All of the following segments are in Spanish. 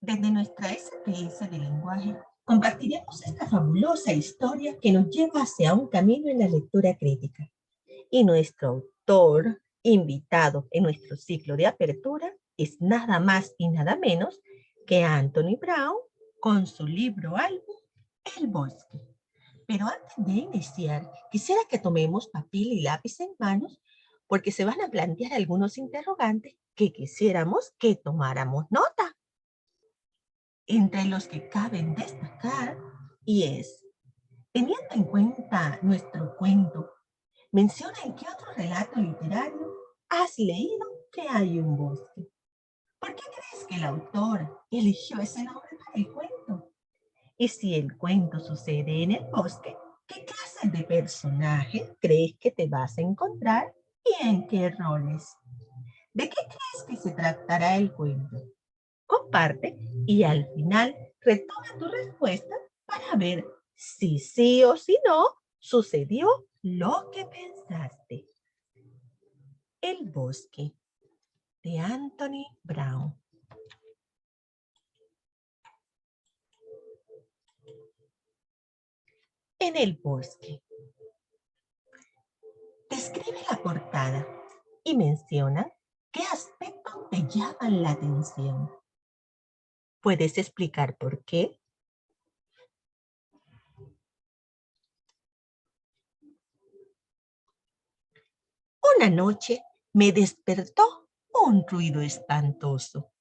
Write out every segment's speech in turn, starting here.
Desde nuestra SPS de lenguaje, compartiremos esta fabulosa historia que nos lleva hacia un camino en la lectura crítica. Y nuestro autor invitado en nuestro ciclo de apertura es nada más y nada menos que Anthony Brown con su libro álbum El Bosque. Pero antes de iniciar, quisiera que tomemos papel y lápiz en manos porque se van a plantear algunos interrogantes que quisiéramos que tomáramos nota, entre los que caben destacar, y es, teniendo en cuenta nuestro cuento, menciona en qué otro relato literario has leído que hay un bosque. ¿Por qué crees que el autor eligió ese nombre para el cuento? Y si el cuento sucede en el bosque, ¿qué clase de personaje crees que te vas a encontrar y en qué roles? ¿De qué crees que se tratará el cuento? Comparte y al final retoma tu respuesta para ver si sí o si no sucedió lo que pensaste. El bosque de Anthony Brown. En el bosque. Describe la portada y menciona qué aspectos te llaman la atención. ¿Puedes explicar por qué? Una noche me despertó un ruido espantoso.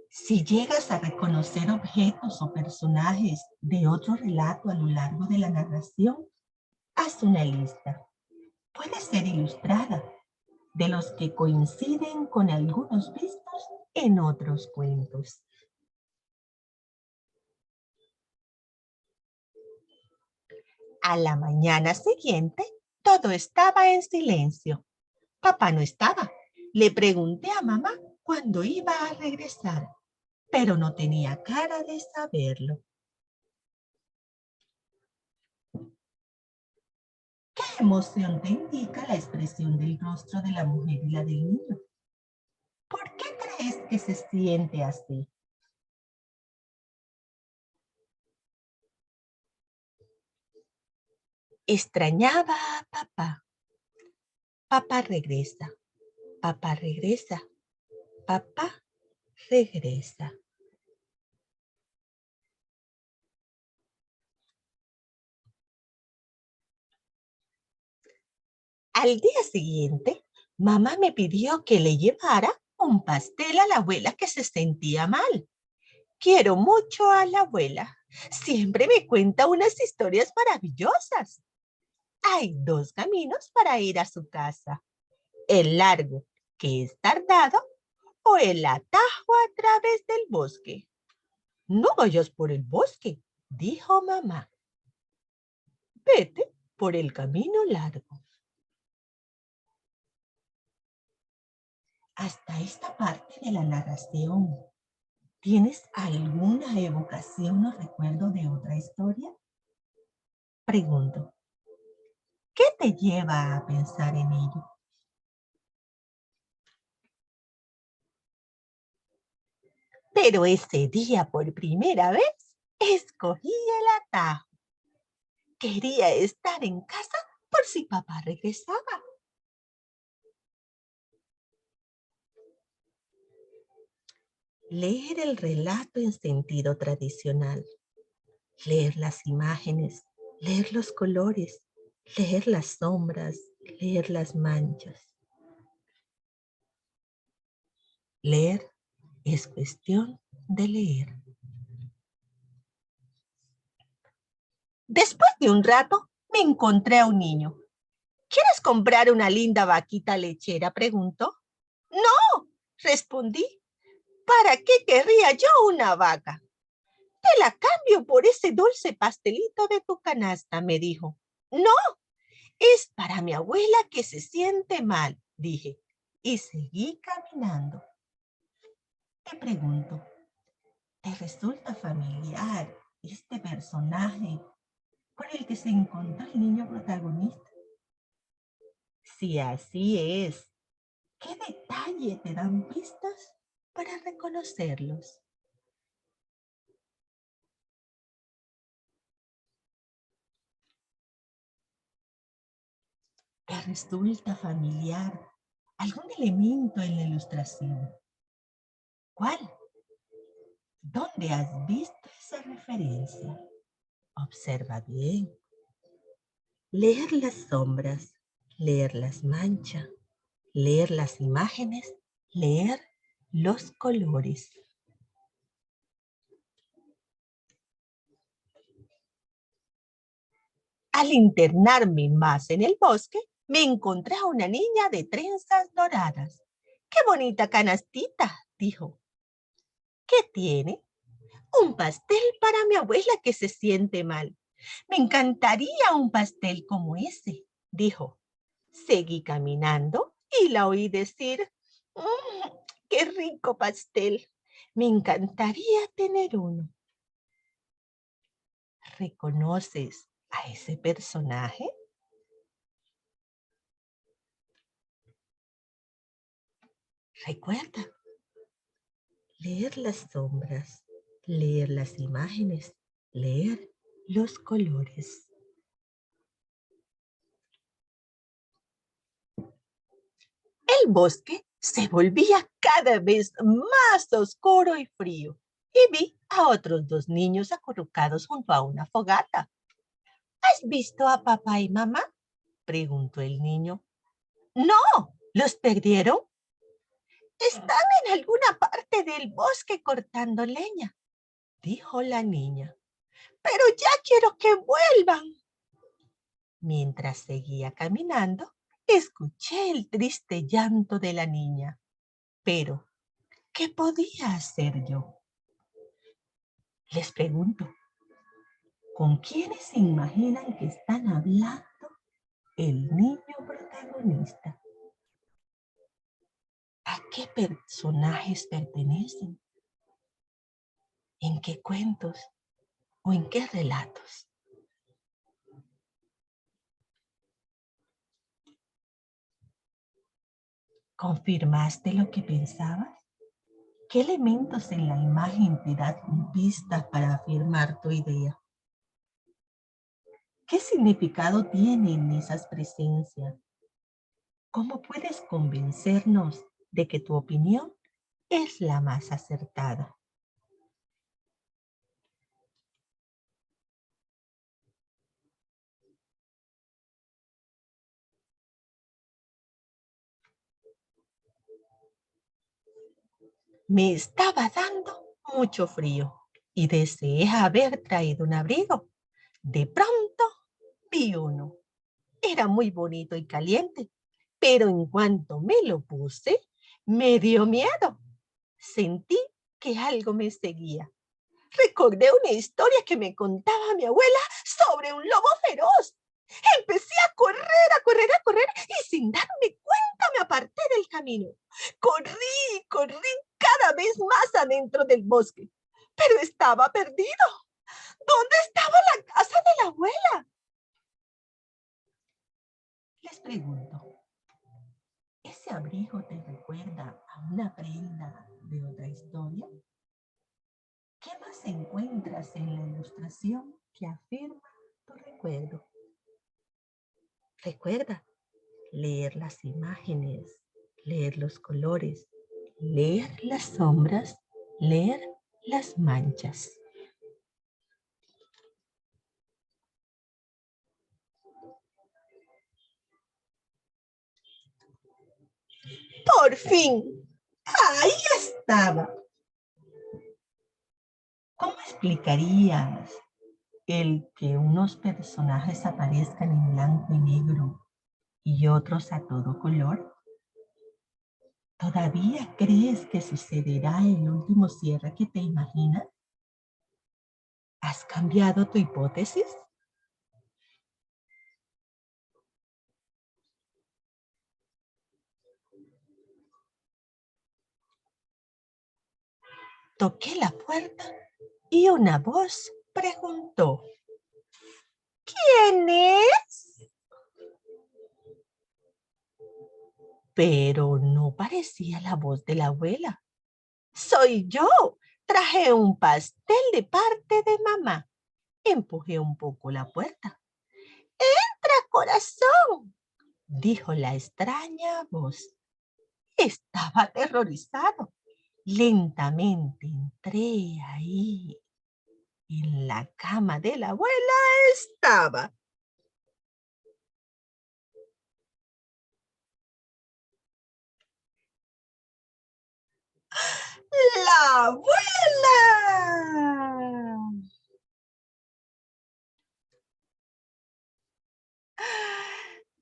Si llegas a reconocer objetos o personajes de otro relato a lo largo de la narración, haz una lista. Puede ser ilustrada, de los que coinciden con algunos vistos en otros cuentos. A la mañana siguiente, todo estaba en silencio. Papá no estaba. Le pregunté a mamá cuándo iba a regresar, pero no tenía cara de saberlo. ¿Qué emoción te indica la expresión del rostro de la mujer y la del niño? ¿Por qué crees que se siente así? Extrañaba a papá. Papá regresa. Papá regresa. Papá regresa. Al día siguiente, mamá me pidió que le llevara un pastel a la abuela que se sentía mal. Quiero mucho a la abuela. Siempre me cuenta unas historias maravillosas. Hay dos caminos para ir a su casa. El largo, que es tardado, o el atajo a través del bosque. No vayas por el bosque, dijo mamá. Vete por el camino largo. Hasta esta parte de la narración, ¿tienes alguna evocación o recuerdo de otra historia? Pregunto, ¿qué te lleva a pensar en ello? Pero ese día, por primera vez, escogí el atajo. Quería estar en casa por si papá regresaba. Leer el relato en sentido tradicional, leer las imágenes, leer los colores, leer las sombras, leer las manchas. Leer es cuestión de leer. Después de un rato, me encontré a un niño. ¿Quieres comprar una linda vaquita lechera?, preguntó. No, respondí. ¿Para qué querría yo una vaca? Te la cambio por ese dulce pastelito de tu canasta, me dijo. No, es para mi abuela que se siente mal, dije, y seguí caminando. Te pregunto, ¿te resulta familiar este personaje con el que se encontró el niño protagonista? Si así es, ¿qué detalles calle te dan pistas para reconocerlos. ¿Te resulta familiar algún elemento en la ilustración? ¿Cuál? ¿Dónde has visto esa referencia? Observa bien. Leer las sombras, leer las manchas, leer las imágenes, leer los colores. Al internarme más en el bosque, me encontré a una niña de trenzas doradas. ¡Qué bonita canastita!, dijo. ¿Qué tiene? Un pastel para mi abuela que se siente mal. Me encantaría un pastel como ese, dijo. Seguí caminando y la oí decir, "Mm, qué rico pastel. Me encantaría tener uno". ¿Reconoces a ese personaje? Recuerda, leer las sombras, leer las imágenes, leer los colores. El bosque se volvía cada vez más oscuro y frío, y vi a otros dos niños acurrucados junto a una fogata. ¿Has visto a papá y mamá?, preguntó el niño. No, ¿los perdieron? Están en alguna parte del bosque cortando leña, dijo la niña. Pero ya quiero que vuelvan. Mientras seguía caminando, escuché el triste llanto de la niña. Pero, ¿qué podía hacer yo? Les pregunto, ¿con quiénes se imaginan que están hablando el niño protagonista? ¿A qué personajes pertenecen? ¿En qué cuentos o en qué relatos? ¿Confirmaste lo que pensabas? ¿Qué elementos en la imagen te dan pistas para afirmar tu idea? ¿Qué significado tienen esas presencias? ¿Cómo puedes convencernos de que tu opinión es la más acertada? Me estaba dando mucho frío y deseé haber traído un abrigo. De pronto vi uno. Era muy bonito y caliente, pero en cuanto me lo puse, me dio miedo. Sentí que algo me seguía. Recordé una historia que me contaba mi abuela sobre un lobo feroz. Empecé a correr, a correr, a correr y sin darme cuenta me aparté del camino. Corrí, corrí cada vez más adentro del bosque, pero estaba perdido. ¿Dónde estaba la casa de la abuela? Les pregunto, ¿ese abrigo te recuerda a una prenda de otra historia? ¿Qué más encuentras en la ilustración que afirma tu recuerdo? Recuerda leer las imágenes, leer los colores, leer las sombras, leer las manchas. Por fin, ahí estaba. ¿Cómo explicarías el que unos personajes aparezcan en blanco y negro y otros a todo color? ¿Todavía crees que sucederá el último cierre que te imaginas? ¿Has cambiado tu hipótesis? Toqué la puerta y una voz preguntó, ¿quién es? pero no parecía la voz de la abuela. Soy yo. Traje un pastel de parte de mamá. Empujé un poco la puerta. ¡Entra, corazón!, dijo la extraña voz. Estaba aterrorizado. Lentamente entré ahí. En la cama de la abuela estaba la abuela.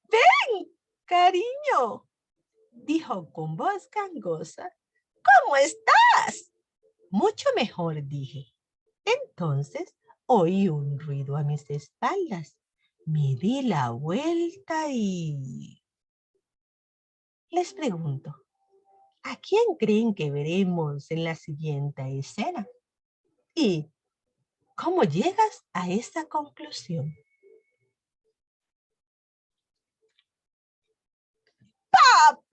Ven, cariño, dijo con voz gangosa. ¿Cómo estás? Mucho mejor, dije. Entonces oí un ruido a mis espaldas. Me di la vuelta y les pregunto, ¿a quién creen que veremos en la siguiente escena? ¿Y cómo llegas a esa conclusión? ¡Papá!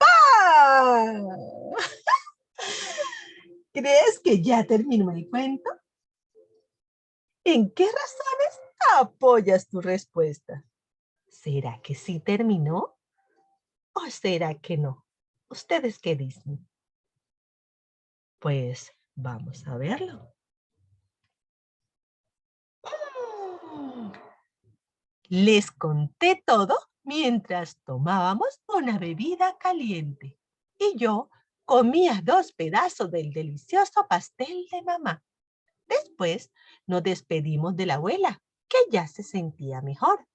¿Crees que ya terminó el cuento? ¿En qué razones apoyas tu respuesta? ¿Será que sí terminó o será que no? ¿Ustedes qué dicen? Pues vamos a verlo. Mm. Les conté todo mientras tomábamos una bebida caliente y yo comía 2 pedazos del delicioso pastel de mamá. Después nos despedimos de la abuela, que ya se sentía mejor.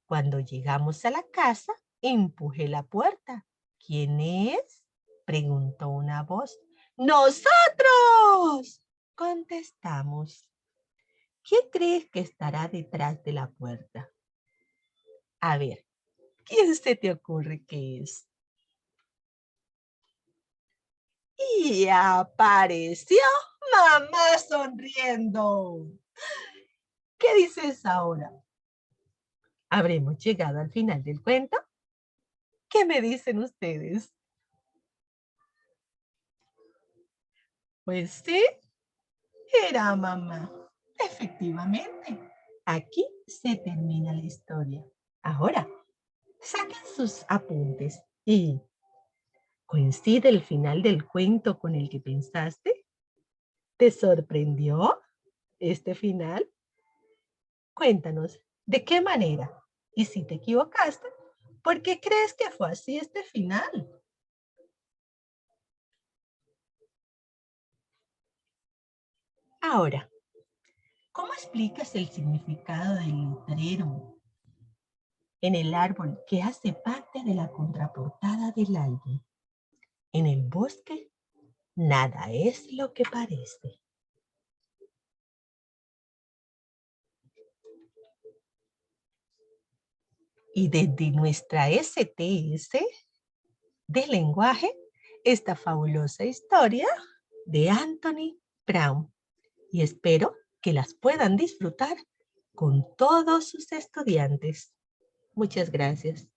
Cuando llegamos a la casa, empujé la puerta. ¿Quién es?, preguntó una voz. ¡Nosotros!, contestamos. ¿Quién crees que estará detrás de la puerta? A ver, ¿quién se te ocurre que es? Y apareció mamá sonriendo. ¿Qué dices ahora? ¿Habremos llegado al final del cuento? ¿Qué me dicen ustedes? Pues sí, era mamá. Efectivamente, aquí se termina la historia. Ahora, saquen sus apuntes y ¿coincide el final del cuento con el que pensaste? ¿Te sorprendió este final? Cuéntanos, ¿de qué manera? Y si te equivocaste, ¿por qué crees que fue así este final? Ahora, ¿cómo explicas el significado del letrero en el árbol que hace parte de la contraportada del álbum? En el bosque, nada es lo que parece. Y desde nuestra STS de lenguaje, esta fabulosa historia de Anthony Brown. Y espero que las puedan disfrutar con todos sus estudiantes. Muchas gracias.